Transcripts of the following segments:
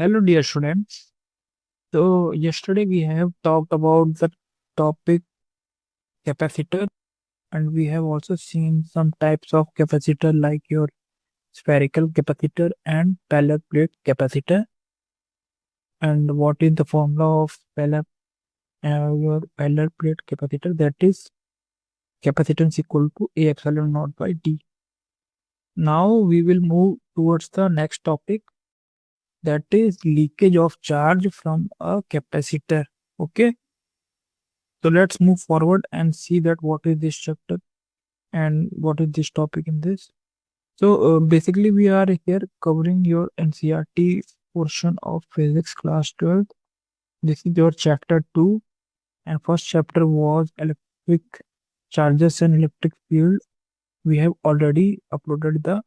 Hello, dear students. So, yesterday we have talked about the topic capacitor, and we have also seen some types of capacitor like your spherical capacitor and parallel plate capacitor. And what is the formula of your parallel plate capacitor? That is capacitance equal to A epsilon naught by D. Now we will move towards the next topic, that is leakage of charge from a capacitor. Okay. So let's move forward and see that what is this chapter and what is this topic in this. So basically we are here covering your NCERT portion of physics class 12. This is your chapter 2 and first chapter was electric charges and electric field. We have already uploaded the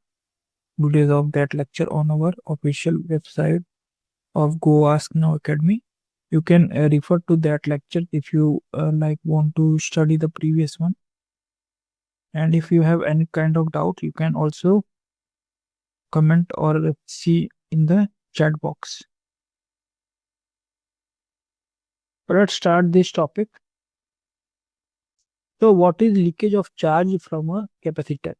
videos of that lecture on our official website of Go Ask Now Academy. You can refer to that lecture if you want to study the previous one. And if you have any kind of doubt, you can also comment or see in the chat box. Let's start this topic. So, what is leakage of charge from a capacitor?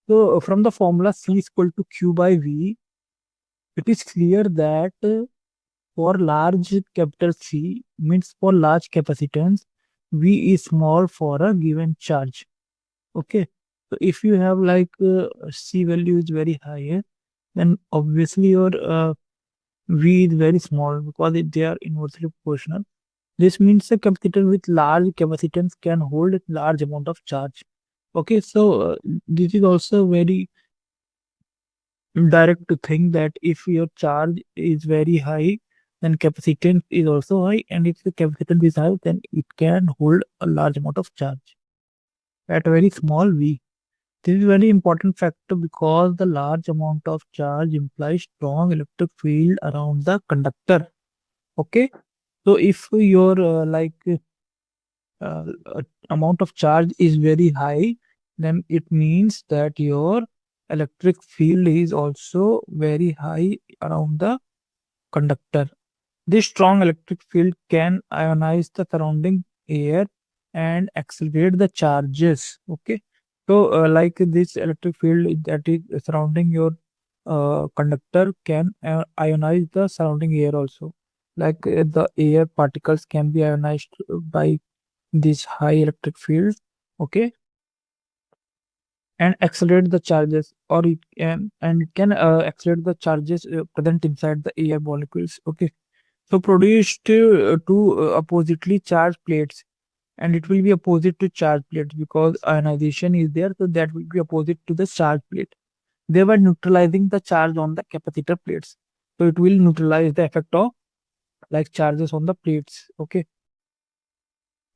So, from the formula C is equal to Q by V, it is clear that for large capital C means for large capacitance, V is small for a given charge. Okay. So, if you have C value is very high, then obviously your V is very small because they are inversely proportional. This means a capacitor with large capacitance can hold a large amount of charge. Okay, so this is also very direct to think that if your charge is very high, then capacitance is also high, and if the capacitance is high, then it can hold a large amount of charge at a very small V. This is a very important factor because the large amount of charge implies strong electric field around the conductor. Okay, so if your amount of charge is very high, then it means that your electric field is also very high around the conductor. This strong electric field can ionize the surrounding air and accelerate the charges. Okay, so like this electric field that is surrounding your conductor can ionize the surrounding air also. Like the air particles can be ionized by this high electric field. Okay, and accelerate the charges, or it can accelerate the charges present inside the air molecules. Okay, so produced two oppositely charged plates, and it will be opposite to charge plates because ionization is there, so that will be opposite to the charge plate. They were neutralizing the charge on the capacitor plates, so it will neutralize the effect of like charges on the plates. Okay,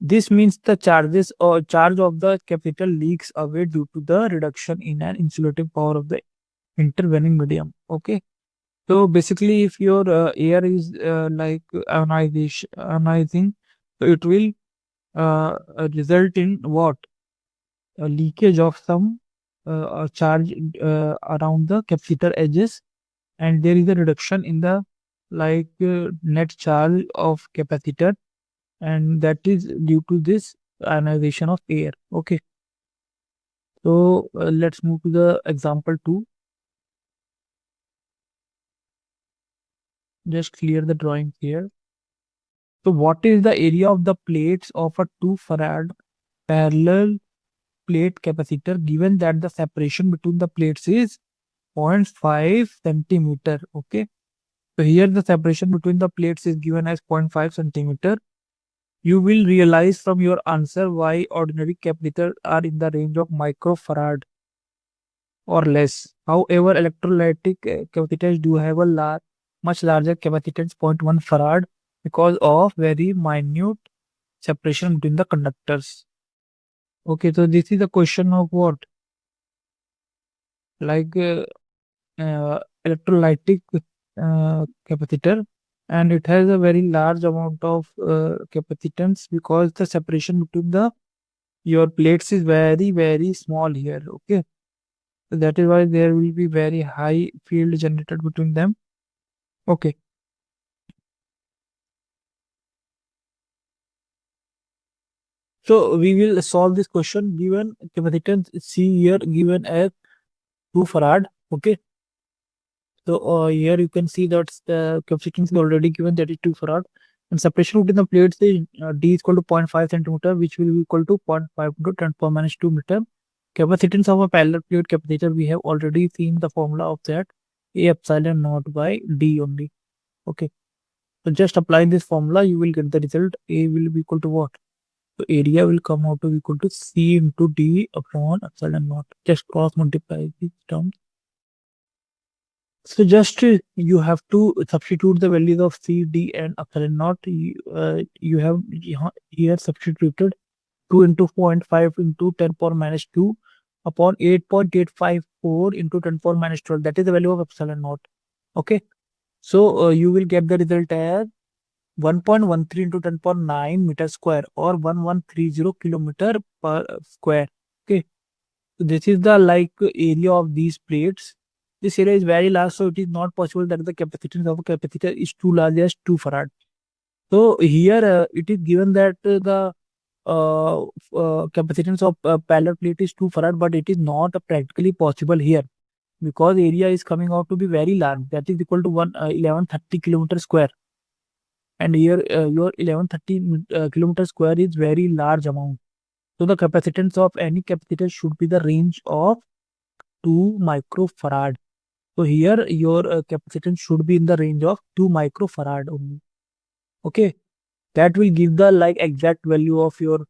this means the charges or charge of the capacitor leaks away due to the reduction in an insulating power of the intervening medium. Okay, so basically, if your air is ionizing, so it will result in what? A leakage of some charge around the capacitor edges, and there is a reduction in the net charge of capacitor, and that is due to this ionization of air. Okay, so let's move to the example 2. Just clear the drawing here. So what is the area of the plates of a 2 farad parallel plate capacitor given that the separation between the plates is 0.5 centimeter? Okay, so here the separation between the plates is given as 0.5 centimeter. You will realize from your answer why ordinary capacitors are in the range of microfarad or less. However, electrolytic capacitors do have a much larger capacitance, 0.1 farad, because of very minute separation between the conductors. Okay, so this is a question of what? Like electrolytic capacitor, and it has a very large amount of capacitance because the separation between the your plates is very small here. Okay, so that is why there will be very high field generated between them. Okay. So we will solve this question given capacitance C here given as 2 farad. Okay. So here you can see that the capacitance is already given, that is 2 farad. And separation between the plates is D is equal to 0.5 centimeter, which will be equal to 0.5 into 10 power minus 2 meter. Capacitance of a parallel plate capacitor, we have already seen the formula of that. A epsilon naught by D only. Okay. So just applying this formula, you will get the result. A will be equal to what? So area will come out to be equal to C into D upon epsilon naught. Just cross multiply these terms. So just you have to substitute the values of C, D and epsilon naught. You have here substituted 2 into 0.5 into 10 power minus 2 upon 8.854 into 10 power minus 12. That is the value of epsilon naught. Okay. So you will get the result as 1.13 into 10 power 9 meter square or 1130 kilometer per square. Okay. So this is the like area of these plates. This area is very large, so it is not possible that the capacitance of a capacitor is too large as 2 farad. So here it is given that the capacitance of parallel plate is 2 farad, but it is not practically possible here because area is coming out to be very large. That is equal to 1130 kilometer square. And here your 1130 kilometer square is very large amount. So the capacitance of any capacitor should be the range of 2 microfarad. So here your capacitance should be in the range of 2 microfarad only. Okay, that will give the like exact value of your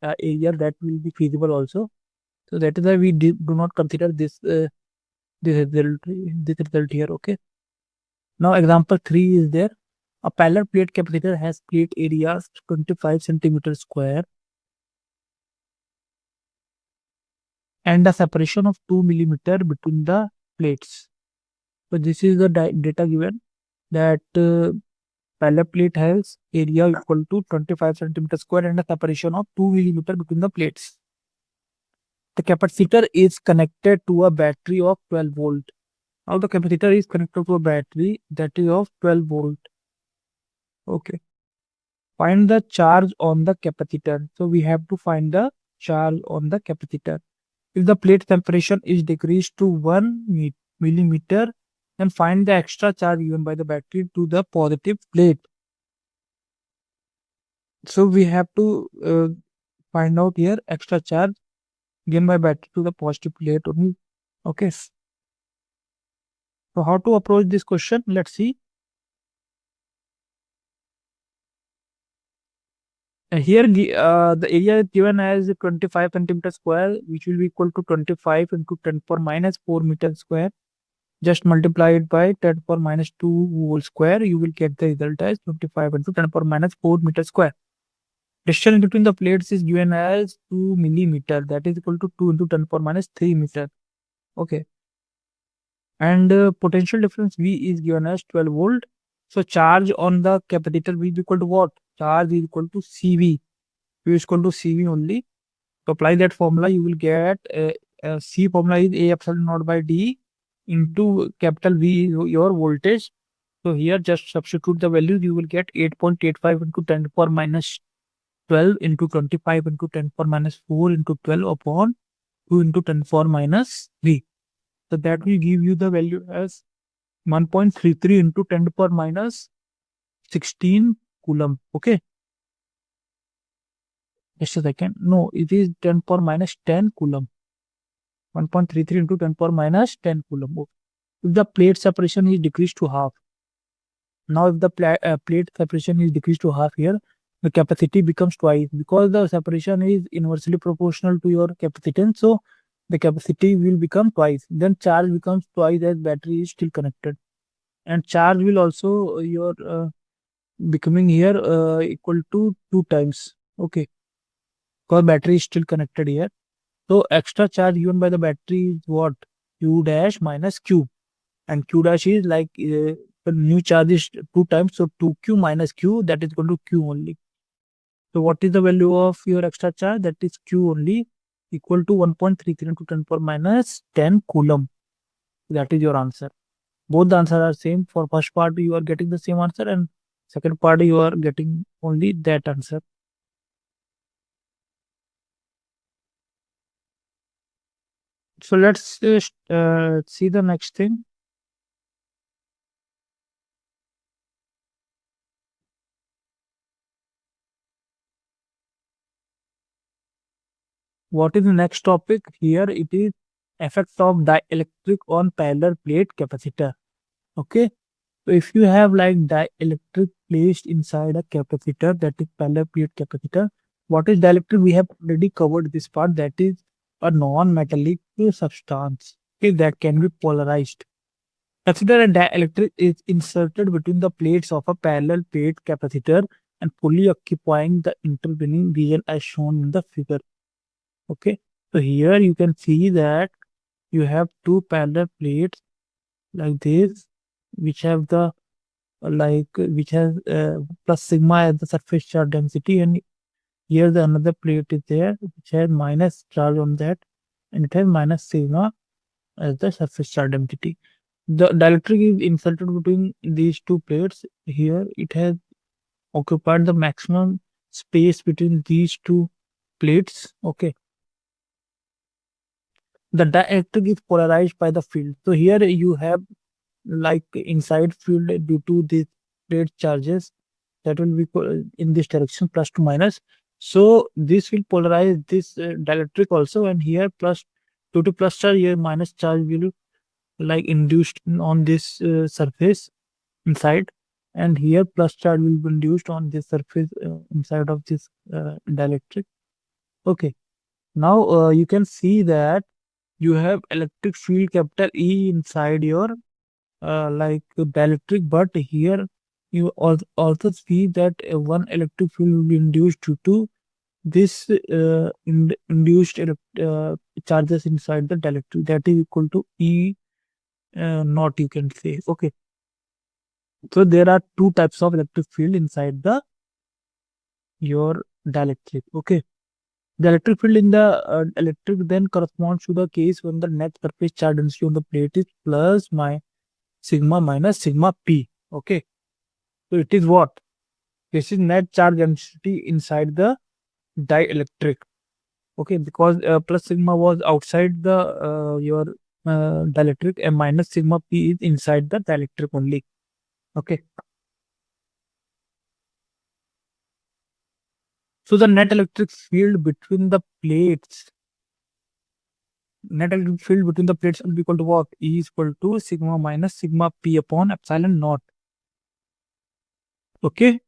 area. That will be feasible also. So that is why we do not consider this result here. Okay. Now example 3 is there. A parallel plate capacitor has plate areas 25 centimeter square and a separation of 2 millimeter between the plates. So this is the data given that parallel plate has area equal to 25 centimeter square and a separation of 2 millimeter between the plates. The capacitor is connected to a battery of 12 volt. Now the capacitor is connected to a battery that is of 12 volt. Okay. Find the charge on the capacitor. So we have to find the charge on the capacitor. If the plate separation is decreased to 1 millimeter, then find the extra charge given by the battery to the positive plate. So we have to find out here extra charge given by battery to the positive plate only. Okay. So how to approach this question? Let's see. Here the area is given as 25 centimeter square, which will be equal to 25 into 10 power minus 4 meter square. Just multiply it by 10 power minus 2 whole square. You will get the result as 25 into 10 power minus 4 meter square. Distance between the plates is given as 2 millimeter. That is equal to 2 into 10 power minus 3 meter. Okay. And potential difference V is given as 12 volt. So charge on the capacitor will be equal to what? Charge is equal to CV. V is equal to CV only. To apply that formula, you will get C formula is A epsilon naught by D into capital V is your voltage. So here just substitute the values, you will get 8.85 into 10 to power minus 12 into 25 into 10 to power minus 4 into 12 upon 2 into 10 to power minus 3. So that will give you the value as 1.33 into 10 to power minus 16 coulomb. Okay. Just a second. No, it is 10 power minus 10 coulomb. 1.33 into 10 power minus 10 coulomb. If the plate separation is decreased to half. Now if the plate separation is decreased to half here, the capacity becomes twice because the separation is inversely proportional to your capacitance. So the capacity will become twice. Then charge becomes twice as battery is still connected. And charge will also your becoming here equal to 2 times. Okay. Because battery is still connected here. So extra charge given by the battery is what? Q dash minus Q. And Q dash is like the new charge is 2 times. So 2Q minus Q, that is equal to Q only. So what is the value of your extra charge? That is Q only, equal to 1.33 into 10 power minus 10 coulomb. That is your answer. both the answers are same. For first part you are getting the same answer, and second part you are getting only that answer. So let's see the next thing. What is the next topic? Here it is effect of dielectric on parallel plate capacitor. Okay. So if you have like dielectric placed inside a capacitor, that is parallel plate capacitor. What is dielectric? We have already covered this part. That is a non-metallic substance, okay, that can be polarized. Consider a dielectric is inserted between the plates of a parallel plate capacitor and fully occupying the intervening region as shown in the figure. Okay, so here you can see that you have two parallel plates like this, which have the which has plus sigma as the surface charge density, and here the another plate is there which has minus charge on that, and it has minus sigma as the surface charge density. The dielectric is inserted between these two plates. Here it has occupied the maximum space between these two plates. Okay, the dielectric is polarized by the field. So here you have like inside field due to these plate charges that will be in this direction plus to minus. So this will polarize this dielectric also, and here plus due to plus charge, here minus charge will like induced on this surface inside, and here plus charge will be induced on this surface inside of this dielectric. Okay, now you can see that you have electric field capital E inside your dielectric, but here you also see that one electric field will be induced due to this induced charges inside the dielectric, that is equal to E naught, you can say. Okay, so there are two types of electric field inside the your dielectric. Okay, the electric field in the electric then corresponds to the case when the net surface charge density on the plate is plus my sigma minus sigma p. Okay, so it is what? This is net charge density inside the dielectric. Okay, because plus sigma was outside the your dielectric, and minus sigma p is inside the dielectric only. Okay, so the net electric field between the plates, net electric field between the plates will be equal to what? E is equal to sigma minus sigma p upon epsilon naught. Okay,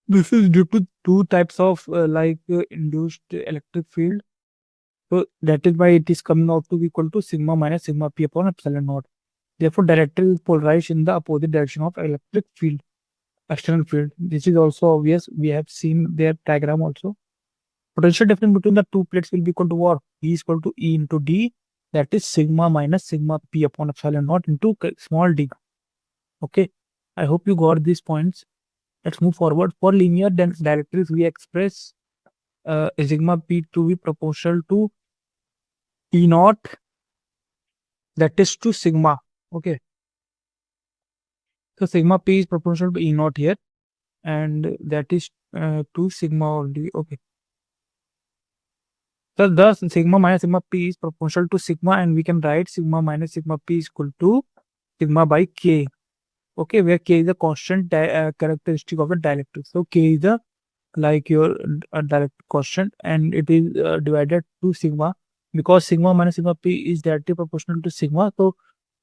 this is due to two types of induced electric field. So that is why it is coming out to be equal to sigma minus sigma p upon epsilon naught. Therefore, dielectric is polarized in the opposite direction of electric field, external field. This is also obvious. We have seen their diagram also. Potential difference between the two plates will be equal to what? E is equal to E into D. That is sigma minus sigma p upon epsilon naught into small d. Okay. I hope you got these points. Let's move forward. For linear dielectrics, we express sigma p to be proportional to E naught, that is to sigma. Okay. So sigma p is proportional to E naught here, and that is to sigma only. Okay. So thus sigma minus sigma p is proportional to sigma, and we can write sigma minus sigma p is equal to sigma by k. Okay, where k is a constant characteristic of a dielectric. So k is the like your dielectric constant, and it is divided to sigma, because sigma minus sigma p is directly proportional to sigma. So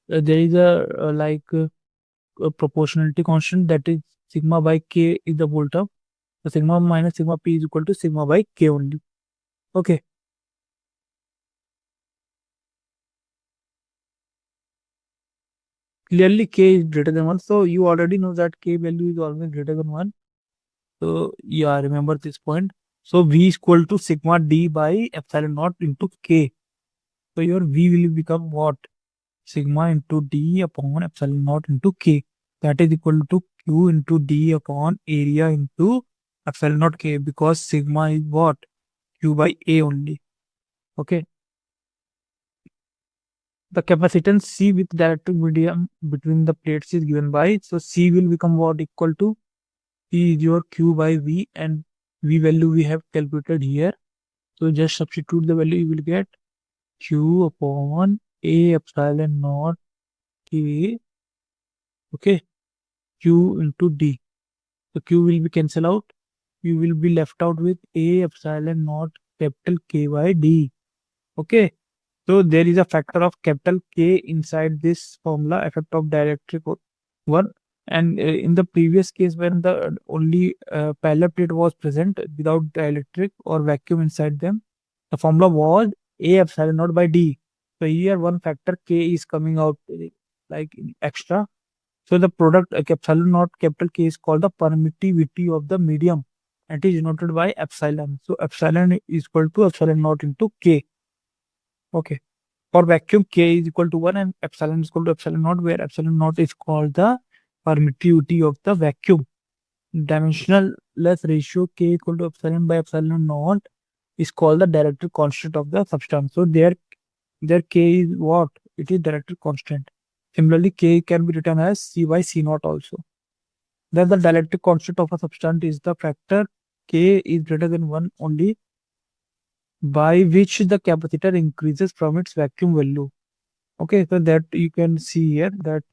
there is a proportionality constant, that is sigma by k is the whole term. So sigma minus sigma p is equal to sigma by k only. Okay. Clearly k is greater than 1. So you already know that k value is always greater than 1. So yeah, remember this point. So v is equal to sigma d by epsilon naught into k. So your v will become what? Sigma into d upon epsilon naught into k. That is equal to q into d upon area into epsilon naught k, because sigma is what? Q by a only. Okay. The capacitance C with dielectric medium between the plates is given by, so C will become what, equal to C is your Q by V, and V value we have calculated here. So just substitute the value, you will get Q upon A epsilon naught K, okay, Q into D. So Q will be cancel out. You will be left out with A epsilon naught capital K by D. Okay. So there is a factor of capital K inside this formula, effect of dielectric one. And in the previous case, when the only parallel plate was present without dielectric or vacuum inside them, the formula was A epsilon naught by D. So here one factor K is coming out like extra. So the product epsilon naught capital K is called the permittivity of the medium, and it is denoted by epsilon. So epsilon is equal to epsilon naught into K. Okay. For vacuum, K is equal to 1 and epsilon is equal to epsilon naught, where epsilon naught is called the permittivity of the vacuum. Dimensionless ratio K equal to epsilon by epsilon naught is called the dielectric constant of the substance. So there K is what? It is dielectric constant. Similarly, K can be written as C by C naught also. Then the dielectric constant of a substance is the factor K is greater than 1 only by which the capacitor increases from its vacuum value. Okay, so that you can see here that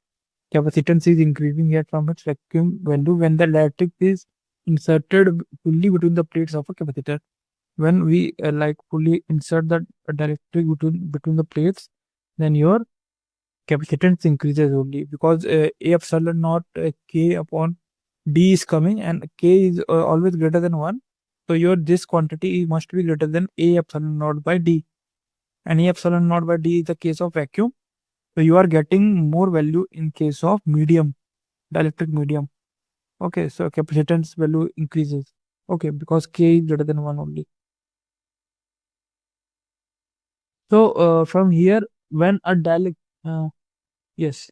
capacitance is increasing here from its vacuum value when the dielectric is inserted fully between the plates of a capacitor. When we like fully insert the dielectric between the plates, then your capacitance increases only because A epsilon naught K upon D is coming, and K is always greater than 1. So your this quantity must be greater than A epsilon naught by D. And A epsilon naught by D is the case of vacuum. So you are getting more value in case of medium, dielectric medium. Okay, so capacitance value increases. Okay, because K is greater than 1 only. So from here, when a dielectric, yes,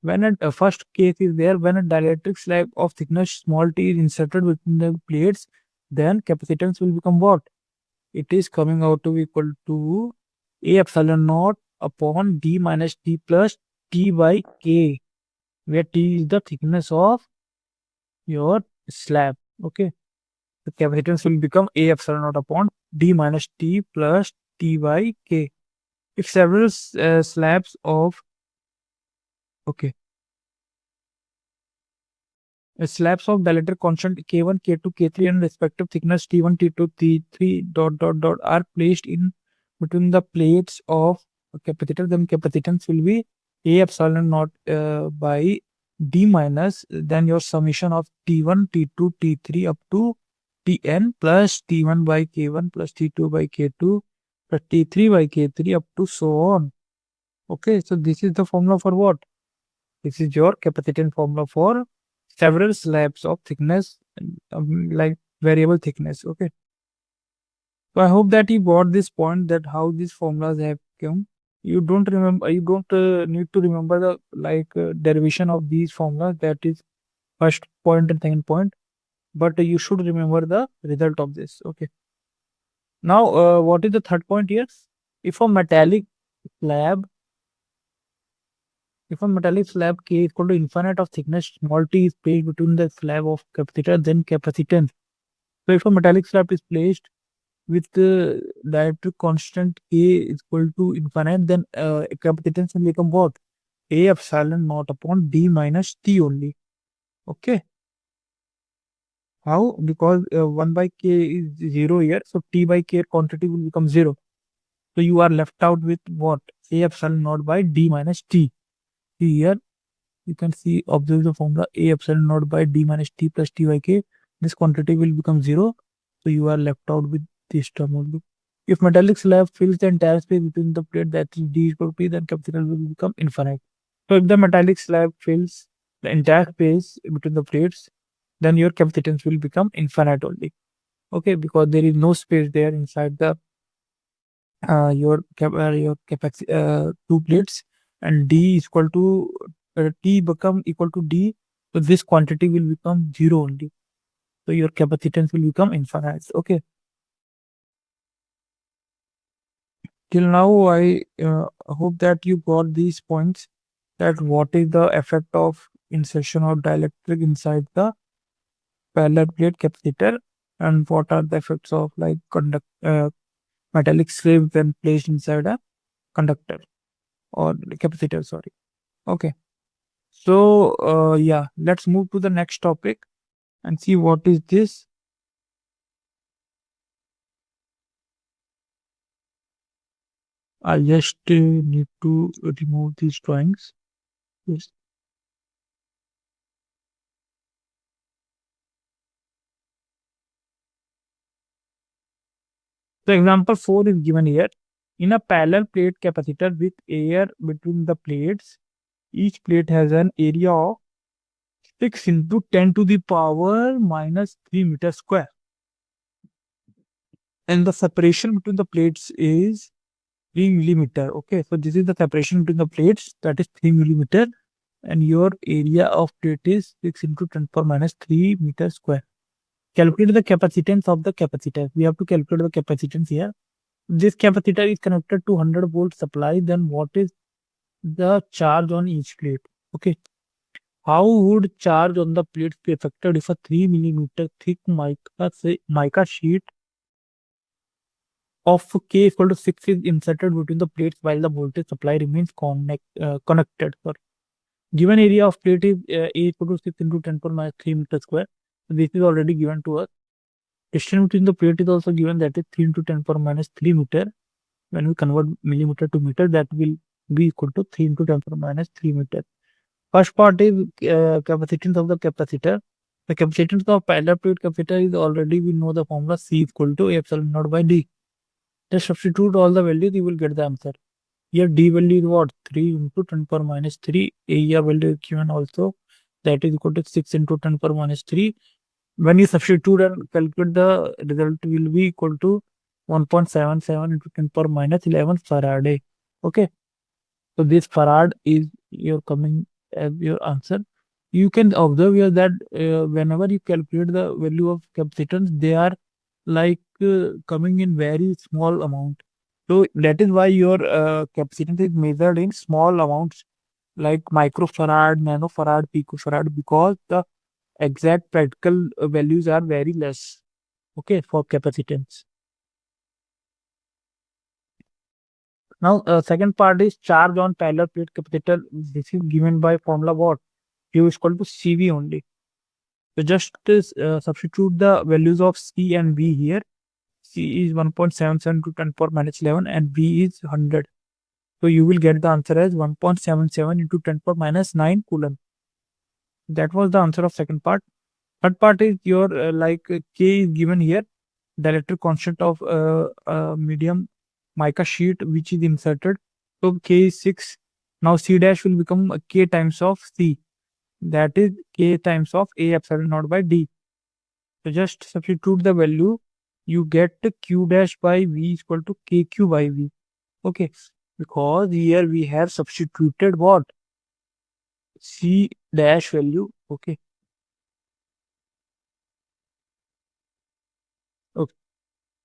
when a first case is there, when a dielectric slab of thickness small t is inserted between the plates, then capacitance will become what? It is coming out to be equal to A epsilon naught upon D minus T plus T by K, where T is the thickness of your slab. Okay. The capacitance will become A epsilon naught upon D minus T plus T by K. If several slabs of, okay, slabs of dielectric constant K1, K2, K3 and respective thickness T1, T2, T3 dot dot dot are placed in between the plates of a capacitor, then capacitance will be A epsilon naught by D minus then your summation of T1, T2, T3 up to Tn plus T1 by K1 plus T2 by K2 plus T3 by K3 up to so on. Okay, so this is the formula for what? This is your capacitance formula for several slabs of thickness, like variable thickness. Okay. So I hope that you got this point that how these formulas have come. You don't remember, you don't need to remember the derivation of these formulas. That is first point and second point, but you should remember the result of this. Okay. Now, what is the third point here? If a metallic slab If a metallic slab K is equal to infinite of thickness small t is placed between the slab of capacitor, then capacitance. So if a metallic slab is placed with the dielectric constant K is equal to infinite, then capacitance will become what? A epsilon naught upon D minus T only. Okay. How? Because 1 by K is 0 here. So T by K quantity will become 0. So you are left out with what? A epsilon naught by D minus T. Here you can see, observe the formula A epsilon naught by D minus T plus T by K. This quantity will become 0. So you are left out with this term only. If metallic slab fills the entire space between the plate, that is D equal to P, then capacitor will become infinite. So if the metallic slab fills the entire space between the plates, then your capacitance will become infinite only. Okay, because there is no space there inside the your capacity two plates, and D is equal to T become equal to D, so this quantity will become 0 only. So your capacitance will become infinite. Okay. till now, I hope that you got these points, that what is the effect of insertion of dielectric inside the parallel plate capacitor, and what are the effects of like metallic strip when placed inside a conductor or capacitor, sorry. Okay, so yeah, let's move to the next topic and see what is this. I just need to remove these drawings. Yes. So example 4 is given here. In a parallel plate capacitor with air between the plates, each plate has an area of 6 into 10 to the power minus 3 meter square. And the separation between the plates is 3 millimeter. Okay, so this is the separation between the plates, that is 3 millimeter. And your area of plate is 6 into 10 power minus 3 meter square. Calculate the capacitance of the capacitor. We have to calculate the capacitance here. This capacitor is connected to 100 volt supply. Then what is the charge on each plate? Okay. How would charge on the plates be affected if a 3 millimeter thick mica sheet of K equal to 6 is inserted between the plates while the voltage supply remains connected? Sorry. Given area of plate is A equal to 6 into 10 power minus 3 meter square. This is already given to us. Distance between the plate is also given, that is 3 into 10 power minus 3 meter. When we convert millimeter to meter, that will be equal to 3 into 10 power minus 3 meter. First part is capacitance of the capacitor. The capacitance of parallel plate capacitor is already, we know the formula, C equal to epsilon naught by D. Just substitute all the values, you will get the answer. Here D value is what? 3 into 10 power minus 3. Area value is given also, that is equal to 6 into 10 power minus 3. When you substitute and calculate, the result will be equal to 1.77 into 10 power minus 11 Faraday. Okay. So this farad is your coming as your answer. You can observe here that whenever you calculate the value of capacitance, they are like coming in very small amount. So that is why your capacitance is measured in small amounts, like microfarad, nanofarad, picofarad, because the exact practical values are very less. Okay, for capacitance. Now, second part is charge on parallel plate capacitor. This is given by formula what? Q is equal to CV only. So just substitute the values of C and V here. C is 1.77 to 10 power minus 11 and V is 100. So you will get the answer as 1.77 into 10 power minus 9 coulomb. That was the answer of second part. Third part is your K is given here. The electric constant of medium mica sheet which is inserted. So K is 6. Now C dash will become K times of C. That is K times of A epsilon naught by D. So just substitute the value. You get Q dash by V is equal to KQ by V. Okay. Because here we have substituted what? C dash value. Okay. Okay.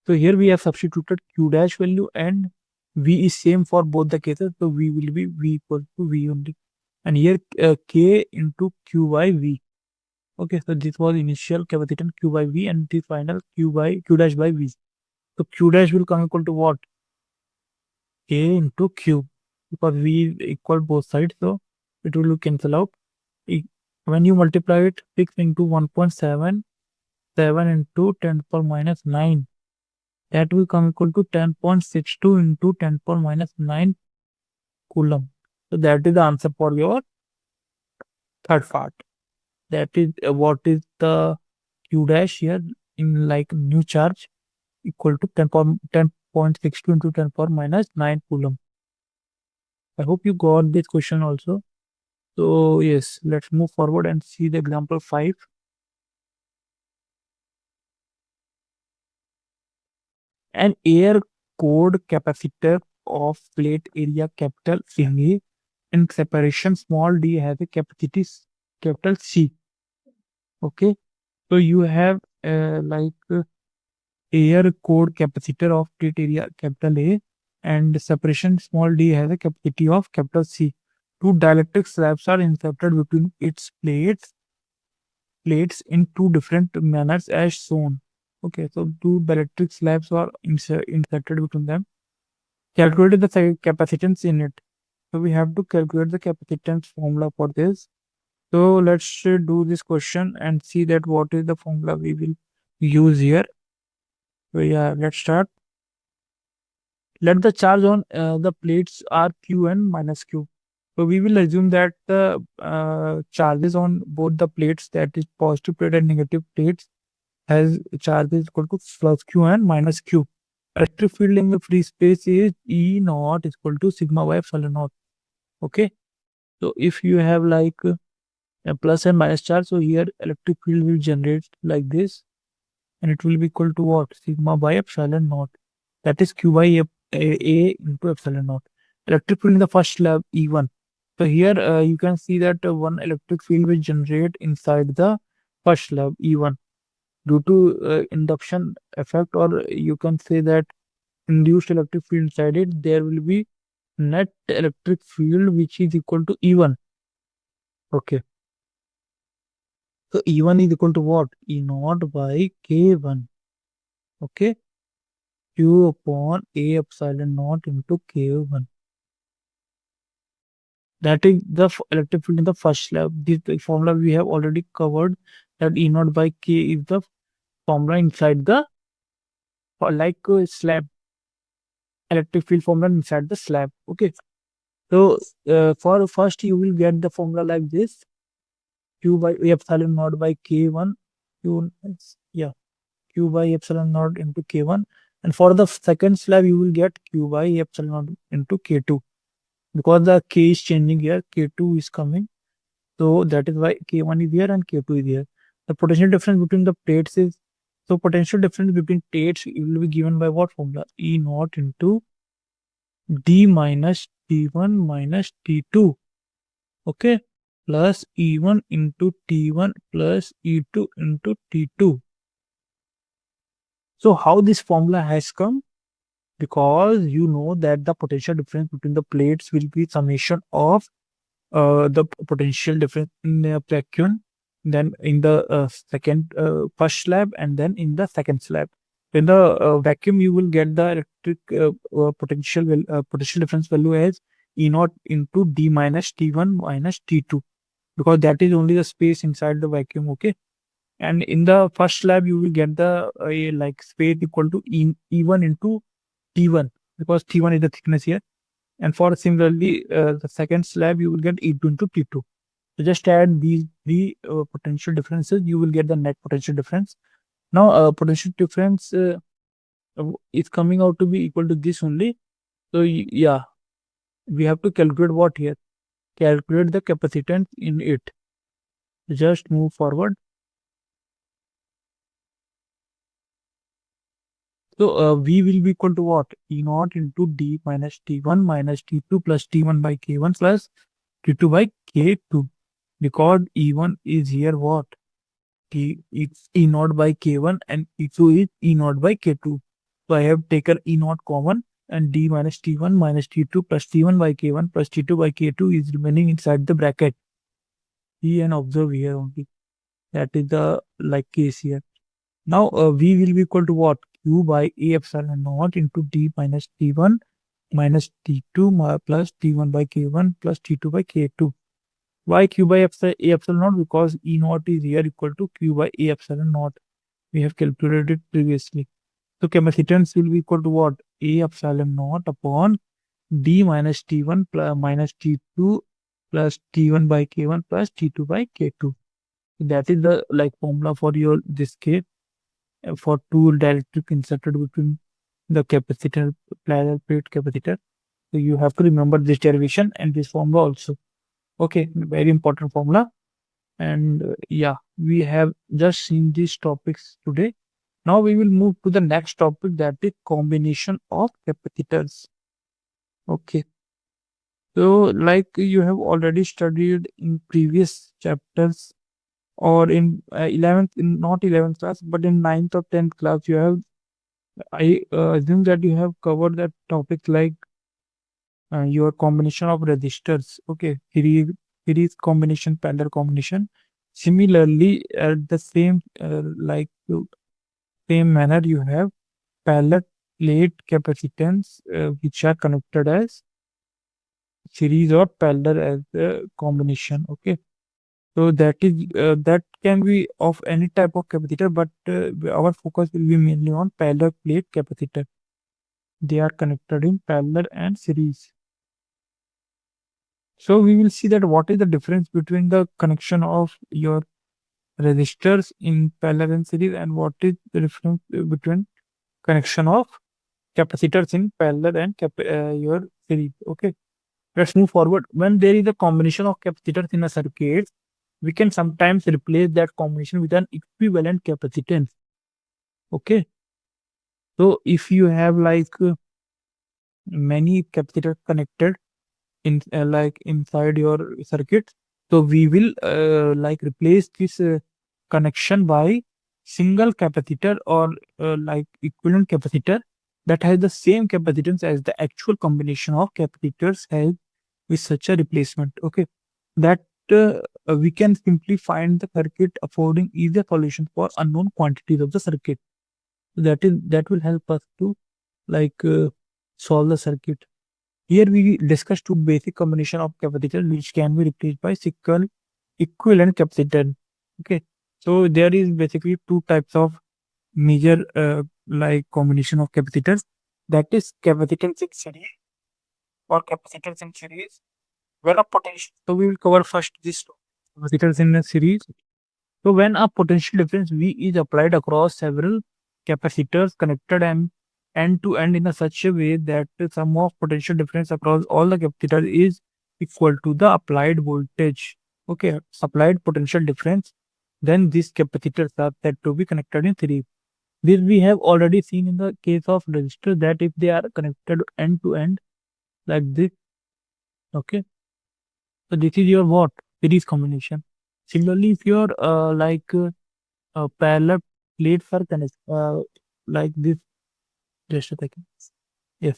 So here we have substituted Q dash value and V is same for both the cases. So V will be V equal to V only. And here K into Q by V. Okay, so this was initial capacitance Q by V and the final Q dash by V. So Q dash will come equal to what? K into Q, because V equal both sides, so it will cancel out. When you multiply it, 6 into 1.77 into 10 power minus 9, that will come equal to 10.62 into 10 power minus 9 coulomb. So that is the answer for your third part. That is what is the Q dash here in like new charge equal to 10.62 into 10 power minus 9 coulomb. I hope you got this question also. So yes, let's move forward and see the example 5. An air core capacitor of plate area capital A and separation small d has a capacity capital C. Okay, so you have air core capacitor of plate area capital A and separation small d has a capacity of capital C. Two dielectric slabs are inserted between its plates in two different manners as shown. Okay, so two dielectric slabs are inserted between them. Calculate the capacitance in it. So we have to calculate the capacitance formula for this. So let's do this question and see that what is the formula we will use here. So yeah, let's start. Let the charge on the plates are Q and minus Q. So we will assume that the charges on both the plates, that is positive plate and negative plates, has charge is equal to plus Q and minus Q. Electric field in the free space is E naught is equal to sigma by epsilon naught. Okay. So if you have like a plus and minus charge, so here electric field will generate like this, and it will be equal to what? Sigma by epsilon naught. That is Q by A into epsilon naught. Electric field in the first slab E1. So here you can see that one electric field will generate inside the first slab E1 due to induction effect, or you can say that induced electric field inside it. There will be net electric field which is equal to E1. Okay. So E1 is equal to what? E naught by K1. Okay. Q upon A epsilon naught into K1. That is the electric field in the first slab. This formula we have already covered, that E naught by K is the formula inside the slab, electric field formula inside the slab. Okay. So for first you will get the formula like this: Q by A epsilon naught by K1. Q, yeah, Q by epsilon naught into K1. And for the second slab you will get Q by epsilon naught into K2. Because the K is changing here, K2 is coming. So that is why K1 is here and K2 is here. The potential difference between the plates is, so potential difference between plates will be given by what formula? E naught into D minus T1 minus T2. Okay. Plus E1 into T1 plus E2 into T2. So how this formula has come? Because you know that the potential difference between the plates will be summation of the potential difference in vacuum, then in the first slab, and then in the second slab. In the vacuum, you will get the electric potential difference value as E naught into D minus T1 minus T2, because that is only the space inside the vacuum. Okay. And in the first slab, you will get the like space equal to E1 into T1, because T1 is the thickness here. And for similarly, the second slab, you will get E2 into T2. So just add these three potential differences, you will get the net potential difference. Now, potential difference is coming out to be equal to this only. So yeah, we have to calculate what here? Calculate the capacitance in it. Just move forward. So V will be equal to what? E naught into D minus T1 minus T2 plus T1 by K1 plus T2 by K2. Because E1 is here what? It's E naught by K1 and E2 is E naught by K2. So I have taken E naught common, and D minus T1 minus T2 plus T1 by K1 plus T2 by K2 is remaining inside the bracket. See and observe here only. That is the like case here. Now V will be equal to what? Q by A epsilon naught into D minus T1 minus T2 plus T1 by K1 plus T2 by K2. Why Q by A epsilon naught? Because E naught is here equal to Q by A epsilon naught. We have calculated it previously. So capacitance will be equal to what? A epsilon naught upon D minus T1 plus minus T2 plus T1 by K1 plus T2 by K2. That is the like formula for your this case, for two dielectric inserted between the capacitor, parallel plate capacitor. So you have to remember this derivation and this formula also. Okay, very important formula. And yeah, we have just seen these topics today. Now we will move to the next topic, that is combination of capacitors. Okay. So like you have already studied in previous chapters, or in 11th, in not 11th class, but in 9th or 10th class, you have I assume that you have covered that topic like your combination of resistors. Okay, series combination, parallel combination. Similarly, at the same same manner, you have parallel plate capacitance which are connected as series or parallel as a combination. Okay, so that can be of any type of capacitor, but our focus will be mainly on parallel plate capacitor. They are connected in parallel and series. So we will see that what is the difference between the connection of your resistors in parallel and series, and what is the difference between connection of capacitors in parallel and your series. Okay, let's move forward. When there is a combination of capacitors in a circuit, we can sometimes replace that combination with an equivalent capacitance. Okay, so if you have many capacitors connected in inside your circuit, so we will replace this connection by single capacitor or equivalent capacitor that has the same capacitance as the actual combination of capacitors has with such a replacement. Okay, that we can simply find the circuit affording easier solution for unknown quantities of the circuit. That will help us to like uh, solve the circuit. Here we discuss two basic combination of capacitors which can be replaced by single equivalent capacitor. Okay, so there is basically two types of major combination of capacitors, that is capacitance in series or capacitance in series. When a potential, so we will cover first this capacitors in a series. So when a potential difference V is applied across several capacitors connected and end to end in a such a way that the sum of potential difference across all the capacitors is equal to the applied voltage. Okay, applied potential difference. Then these capacitors are said to be connected in series. This we have already seen in the case of resistor that if they are connected end to end like this. Okay, so this is your what series combination. Similarly, if your parallel plates are connected like this. Just a second. Yes,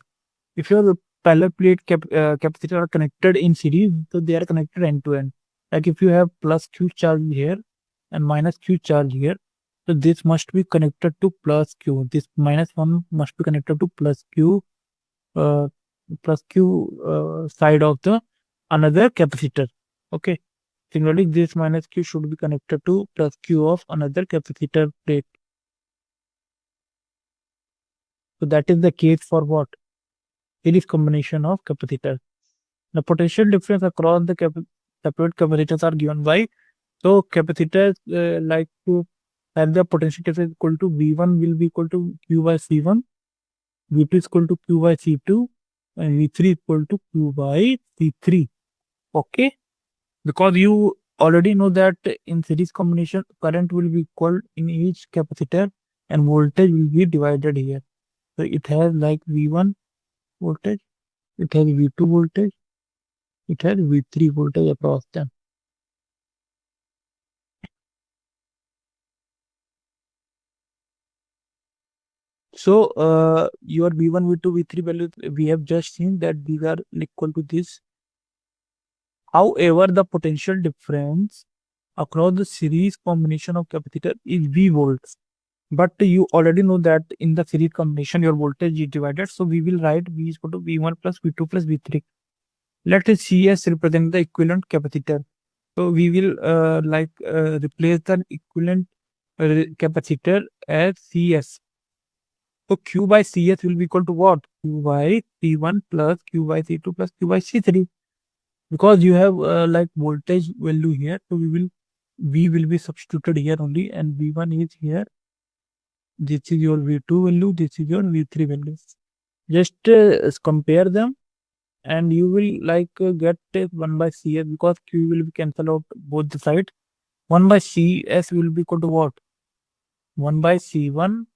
if your parallel plate capacitor are connected in series, so they are connected end to end. Like if you have plus q charge here and minus q charge here, so this must be connected to plus q. This minus one must be connected to uh, plus q side of the another capacitor. Okay. Similarly, this minus q should be connected to plus q of another capacitor plate. So that is the case for what? Series combination of capacitors. The potential difference across the separate capacitors are given by, so capacitors to have the potential difference equal to V1 will be equal to Q by C1, V2 is equal to Q by C2, and V3 equal to Q by C3. Okay, because you already know that in series combination current will be equal in each capacitor and voltage will be divided here. So it has like V1 voltage, it has V2 voltage, it has V3 voltage across them. So your V1, V2, V3 values we have just seen that these are equal to this. However, the potential difference across the series combination of capacitor is V volts. But you already know that in the series combination your voltage is divided. So we will write V is equal to V1 plus V2 plus V3. Let us CS represent the equivalent capacitor. So we will replace the equivalent capacitor as CS. So Q by CS will be equal to what? Q by C1 plus Q by C2 plus Q by C3. Because you have voltage value here, so V will be substituted here only, and V1 is here. This is your V2 value, this is your V3 value. Just compare them, and you will get 1 by CS, because Q will be cancel out both the sides. 1 by CS will be equal to what? 1 by C1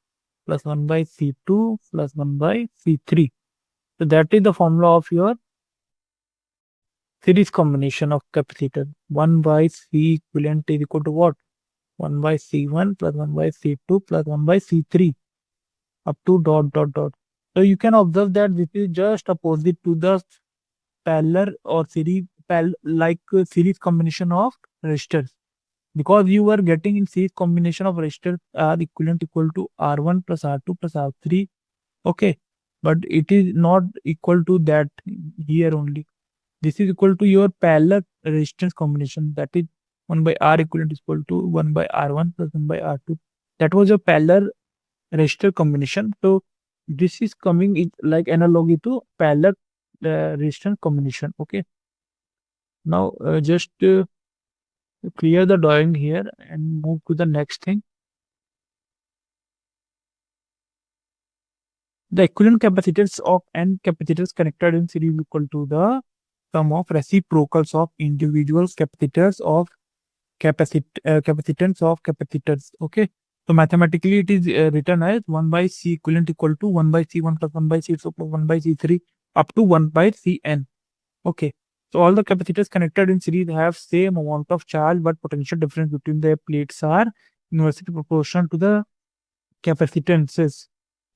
plus 1 by C2 plus 1 by C3. So that is the formula of your series combination of capacitor. 1 by C equivalent is equal to what? 1 by C1 plus 1 by C2 plus 1 by C3. up to dot dot dot. So you can observe that this is just opposite to the parallel or series combination of resistors, because you are getting in series combination of resistors are equivalent equal to R1 plus R2 plus R3. Okay, but it is not equal to that here only. This is equal to your parallel resistance combination, that is 1 by R equivalent is equal to 1 by R1 plus 1 by R2. That was your parallel resistor combination. So this is coming in like analogy to parallel resistance combination. Okay, now just clear the drawing here and move to the next thing. The equivalent capacitors of n capacitors connected in series equal to the sum of reciprocals of individual capacitors of capacitance of capacitors. Okay, so mathematically it is written as 1 by C equivalent equal to 1 by C1 plus 1 by C2 plus 1 by C3 up to 1 by Cn. Okay, so all the capacitors connected in series have same amount of charge, but potential difference between their plates are inversely proportional to the capacitances.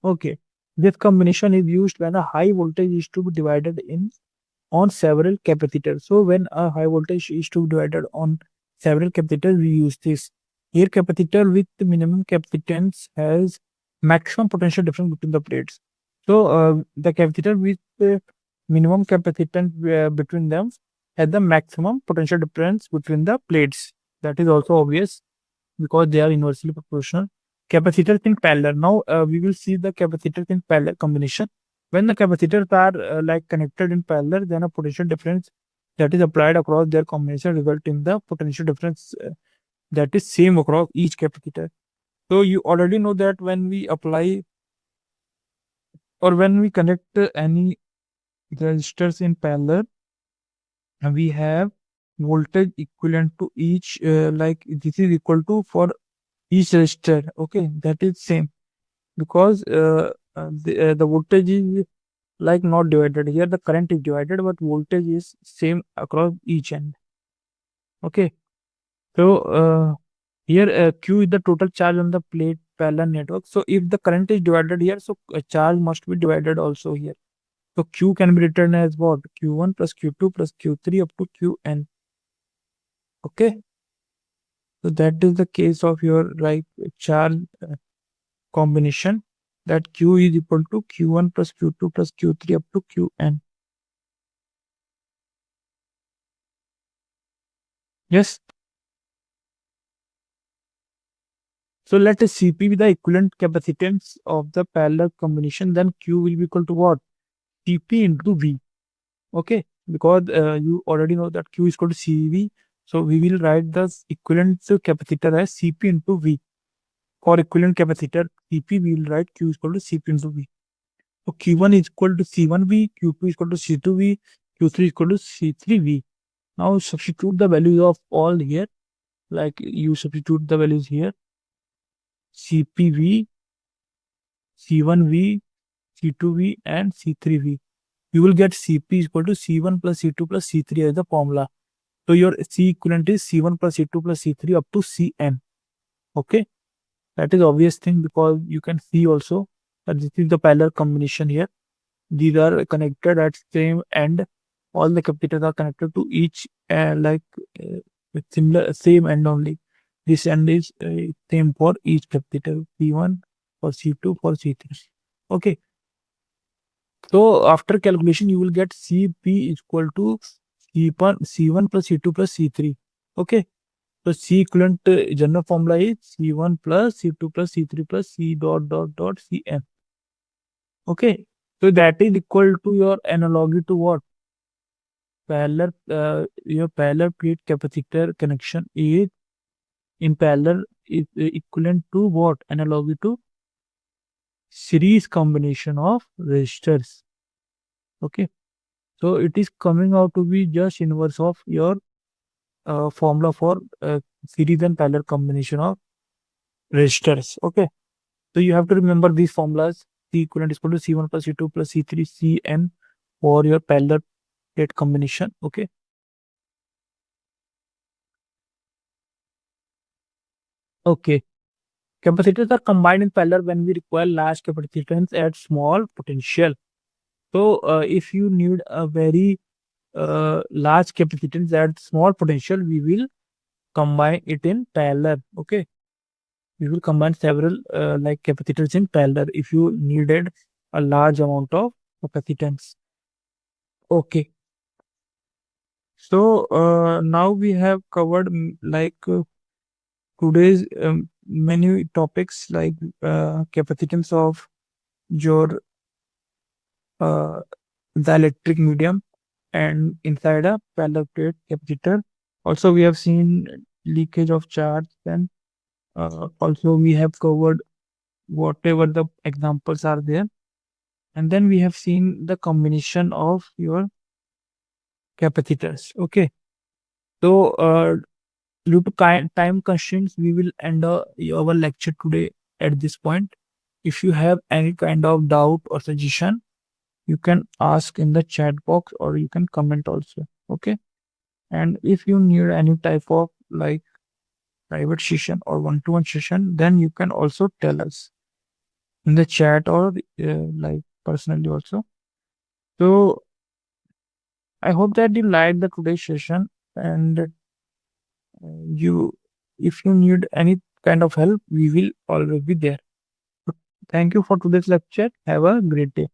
Okay, this combination is used when a high voltage is to be divided in on several capacitors. So when a high voltage is to be divided on several capacitors, we use this. Here capacitor with the minimum capacitance has maximum potential difference between the plates. So the capacitor with the minimum capacitance between them has the maximum potential difference between the plates. That is also obvious because they are inversely proportional. Capacitors in parallel. Now we will see the capacitors in parallel combination. When the capacitors are like connected in parallel, then a potential difference that is applied across their combination result in the potential difference that is same across each capacitor. So you already know that when we apply or when we connect any resistors in parallel, we have voltage equivalent to each like this is equal to for each resistor. Okay, that is same because the voltage is like not divided here, the current is divided but voltage is same across each end. Okay, so here q is the total charge on the plate parallel network. So if the current is divided here, so charge must be divided also here. So q can be written as what? Q1 plus q2 plus q3 up to qn. Okay, so that is the case of your like charge combination, that q is equal to q1 plus q2 plus q3 up to qn. Yes. So let us Cp be the equivalent capacitance of the parallel combination, then Q will be equal to what? Cp into V. Okay, because you already know that Q is equal to Cv. So we will write the equivalent capacitor as Cp into V. For equivalent capacitor Cp, we will write Q is equal to Cp into V. So Q1 is equal to C1V, Q2 is equal to C2V, Q3 is equal to C3V. Now substitute the values of all here. Like you substitute the values here. CPV, C1V, C2V and C3V. You will get Cp is equal to C1 plus C2 plus C3 as the formula. So your C equivalent is C1 plus C2 plus C3 up to Cn. Okay, that is obvious thing because you can see also that this is the parallel combination here. These are connected at same end. All the capacitors are connected to each with similar same end only. This end is same for each capacitor. C1 for C2 for C3. Okay. So after calculation, you will get Cp is equal to C1 plus C2 plus C3. Okay. So C equivalent general formula is C1 plus C2 plus C3 plus C dot dot dot Cn. Okay. So that is equal to your analogy to what? Parallel, your parallel plate capacitor connection is in parallel is equivalent to what? Analogy to series combination of resistors. Okay. So it is coming out to be just inverse of your formula for series and parallel combination of resistors. Okay. So you have to remember these formulas. C equivalent is equal to C1 plus C2 plus C3 Cn for your parallel plate combination. Okay. Okay. Capacitors are combined in parallel when we require large capacitance at small potential. So if you need a very large capacitance at small potential, we will combine it in parallel. Okay, we will combine several like capacitors in parallel if you needed a large amount of capacitance. Okay, so now we have covered today's many topics like capacitance of your uh, the electric medium and inside a parallel plate capacitor. Also, we have seen leakage of charge. Then also we have covered whatever the examples are there, and then we have seen the combination of your capacitors. Okay, so due to time constraints, we will end our lecture today at this point. If you have any kind of doubt or suggestion, you can ask in the chat box or you can comment also. Okay, and if you need any type of like private session or one-to-one session, then you can also tell us in the chat or like personally also. So I hope that you liked the today's session, and you, if you need any kind of help, we will always be there. Thank you for today's lecture. Have a great day.